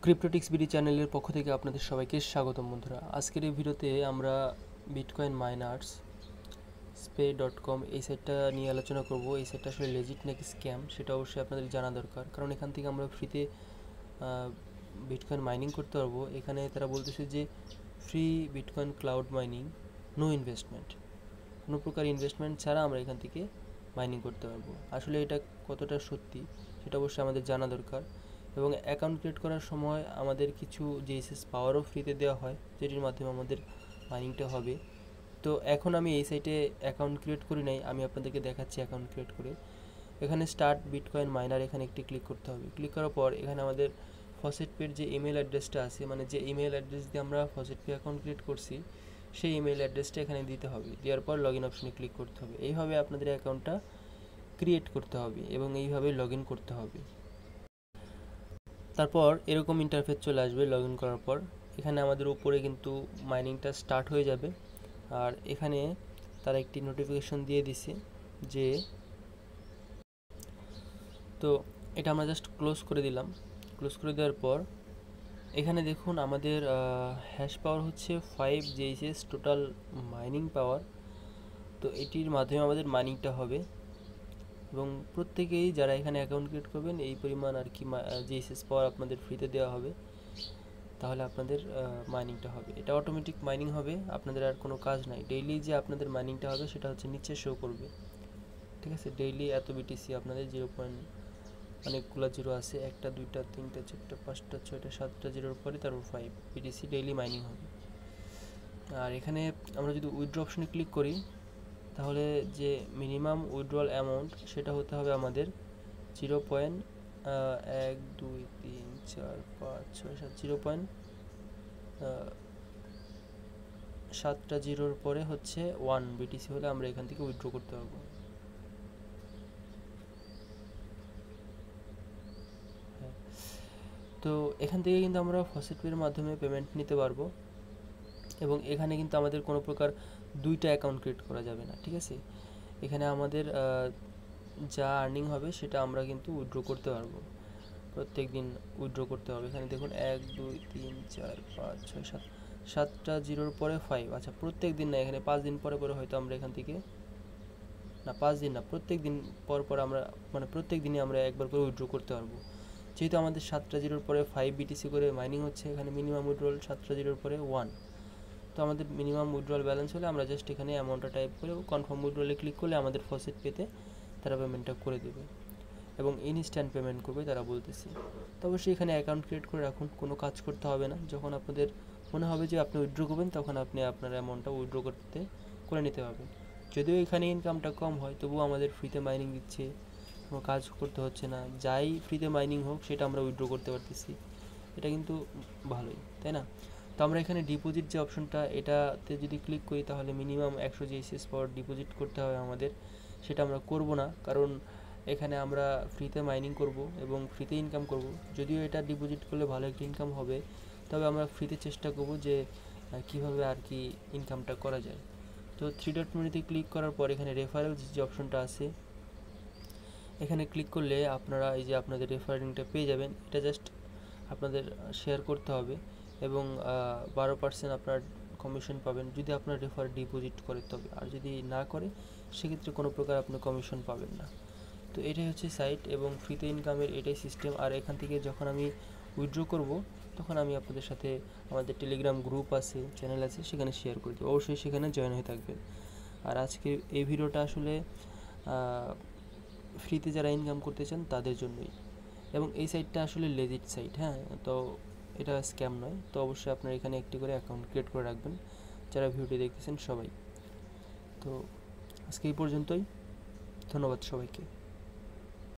ক্রিপ্টোটিক্স BD চ্যানেলের পক্ষ থেকে আপনাদের সবাইকে স্বাগতম বন্ধুরা। আজকের এই ভিডিওতে আমরা বিটকয়েন মাইনার্স spay.com এই সাইটটা নিয়ে আলোচনা করব। এই সাইটটা আসলে লেজিট নাকি স্ক্যাম সেটা অবশ্যই আপনাদের জানা দরকার, কারণ এখান থেকে আমরা ফ্রিতে বিটকয়েন মাইনিং করতে পারবো। এখানে তারা বলতেছে যে free bitcoin cloud mining, no investment, কোনো প্রকার ইনভেস্টমেন্ট ছাড়া আমরা এখান থেকে মাইনিং করতে পারবো। আসলে এটা কতটা সত্যি সেটা অবশ্যই আমাদের জানা দরকার। এবং অ্যাকাউন্ট ক্রিয়েট করার সময় আমাদের কিছু জেএসএস পাওয়ারও ফ্রিতে দেওয়া হয়, যেটির মাধ্যমে আমাদের মাইনিংটা হবে। তো এখন আমি এই সাইটে অ্যাকাউন্ট ক্রিয়েট করি নাই, আমি আপনাদেরকে দেখাচ্ছি অ্যাকাউন্ট ক্রিয়েট করে। এখানে স্টার্ট বিটকয়েন মাইনার এখানে একটি ক্লিক করতে হবে। ক্লিক করার পর এখানে আমাদের ফসেট পের যে ইমেল অ্যাড্রেসটা আছে, মানে যে ইমেল অ্যাড্রেস দিয়ে আমরা ফসেট পে অ্যাকাউন্ট ক্রিয়েট করছি, সেই ইমেল অ্যাড্রেসটা এখানে দিতে হবে। দেওয়ার পর লগ ইন অপশনে ক্লিক করতে হবে। এইভাবে আপনাদের অ্যাকাউন্টটা ক্রিয়েট করতে হবে এবং এইভাবে লগ ইন করতে হবে। তারপর এরকম ইন্টারফেস চলে আসবে লগ ইন করার পর। এখানে আমাদের উপরে কিন্তু মাইনিংটা স্টার্ট হয়ে যাবে। আর এখানে তারা একটি নোটিফিকেশন দিয়ে দিছে যে, তো এটা আমরা জাস্ট ক্লোজ করে দিলাম। ক্লোজ করে দেওয়ার পর এখানে দেখুন আমাদের হ্যাশ পাওয়ার হচ্ছে 5 জেএসএস টোটাল মাইনিং পাওয়ার। তো এটির মাধ্যমে আমাদের মাইনিংটা হবে এবং প্রত্যেকেই যারা এখানে অ্যাকাউন্ট ক্রিয়েট করবেন এই পরিমাণ আর কি জেএসএস পাওয়ার আপনাদের ফ্রিতে দেওয়া হবে। তাহলে আপনাদের মাইনিংটা হবে, এটা অটোমেটিক মাইনিং হবে, আপনাদের আর কোনো কাজ নাই। ডেইলি যে আপনাদের মাইনিংটা হবে সেটা হচ্ছে নিচে শো করবে, ঠিক আছে। ডেইলি এত বিটিসি আপনাদের 0. অনেকগুলো জিরো আছে, 1 2 3 4 5 6 7 জিরোর পরে তারপর 5 বিটিসি ডেইলি মাইনিং হবে। আর এখানে আমরা যদি উইথড্র অপশনে ক্লিক করি তাহলে যে মিনিমাম উইথড্রল অ্যামাউন্ট সেটা হতে হবে আমাদের 0.1 2 3 4 5 6 7 7টা জিরোর পরে হচ্ছে 1 বিটিসি হলে আমরা এখান থেকে উইথড্র করতে পারবো। তো এখান থেকে কিন্তু আমরা ফসেট পের মাধ্যমে পেমেন্ট নিতে পারবো এবং এখানে কিন্তু আমাদের কোনো প্রকার দুইটা অ্যাকাউন্ট ক্রিয়েট করা যাবে না, ঠিক আছে। এখানে আমাদের যা আর্নিং হবে সেটা আমরা কিন্তু উইথড্র করতে পারবো, প্রত্যেক দিন উইথড্র করতে হবে। এখানে দেখুন 1 2 3 4 5 6 7 7টা জিরোর পরে 5। আচ্ছা, প্রত্যেক দিন না, এখানে 5 দিন পরে পরে হয়তো আমরা এখান থেকে, না 5 দিন না, প্রত্যেক দিন পর পর আমরা, মানে প্রত্যেক দিনই আমরা একবার করে উইথড্র করতে পারবো। যেহেতু আমাদের 7টা জিরোর পরে 5 বিটিসি করে মাইনিং হচ্ছে, এখানে মিনিমাম উইথড্রল 7টা জিরোর পরে 1। তো আমাদের মিনিমাম উইথড্রল ব্যালেন্স হলে আমরা জাস্ট এখানে অ্যামাউন্টটা টাইপ করে কনফার্ম উইথড্রলে ক্লিক করলে আমাদের ফসেট পেতে তারা পেমেন্টটা করে দেবে এবং ইনস্ট্যান্ট পেমেন্ট করবে তারা বলতেছে। তো অবশ্যই এখানে অ্যাকাউন্ট ক্রিয়েট করে রাখুন, কোনো কাজ করতে হবে না। যখন আপনাদের মনে হবে যে আপনি উইথড্র করবেন তখন আপনি আপনার অ্যামাউন্টটা উইথড্র করে নিতে পারবেন। যদিও এখানে ইনকামটা কম হয়, তবুও আমাদের ফ্রিতে মাইনিং দিচ্ছে, কোনো কাজ করতে হচ্ছে না। যাই ফ্রিতে মাইনিং হোক সেটা আমরা উইথড্র করতে পারতেছি, এটা কিন্তু ভালোই, তাই না? তো আমরা এখানে ডিপোজিট যে অপশনটা, এটাতে যদি ক্লিক করি তাহলে মিনিমাম 100 জেএসএস পাওয়ার ডিপোজিট করতে হবে আমাদের। সেটা আমরা করব না, কারণ এখানে আমরা ফ্রিতে মাইনিং করব এবং ফ্রিতে ইনকাম করব। যদিও এটা ডিপোজিট করলে ভালো একটা ইনকাম হবে, তবে আমরা ফ্রিতে চেষ্টা করব যে কীভাবে আর কি ইনকামটা করা যায়। তো 3 ডট মেনুতে ক্লিক করার পর এখানে রেফারেল যে অপশনটা আছে, এখানে ক্লিক করলে আপনারা এই যে আপনাদের রেফারিংটা পেয়ে যাবেন। এটা জাস্ট আপনাদের শেয়ার করতে হবে এবং 12% আপনার কমিশন পাবেন যদি আপনার রেফার ডিপোজিট করে তবে, আর যদি না করে সেক্ষেত্রে কোনো প্রকার আপনি কমিশন পাবেন না। তো এটাই হচ্ছে সাইট এবং ফ্রিতে ইনকামের এটাই সিস্টেম। আর এখান থেকে যখন আমি উইথড্র করব তখন আমি আপনাদের সাথে আমাদের টেলিগ্রাম গ্রুপ আছে, চ্যানেল আছে, সেখানে শেয়ার করে দেবো, অবশ্যই সেখানে জয়েন হয়ে থাকবেন। আর আজকে এই ভিডিওটা আসলে ফ্রিতে যারা ইনকাম করতে চান তাদের জন্যই, এবং এই সাইটটা আসলে লেজিট সাইট, হ্যাঁ। তো এটা স্ক্যাম নয়। তো অবশ্যই আপনারা এখানে একটি করে অ্যাকাউন্ট ক্রিয়েট করে রাখবেন যারা ভিডিওটি দেখতেছেন সবাই। তো আজকে এই পর্যন্তই, ধন্যবাদ সবাইকে।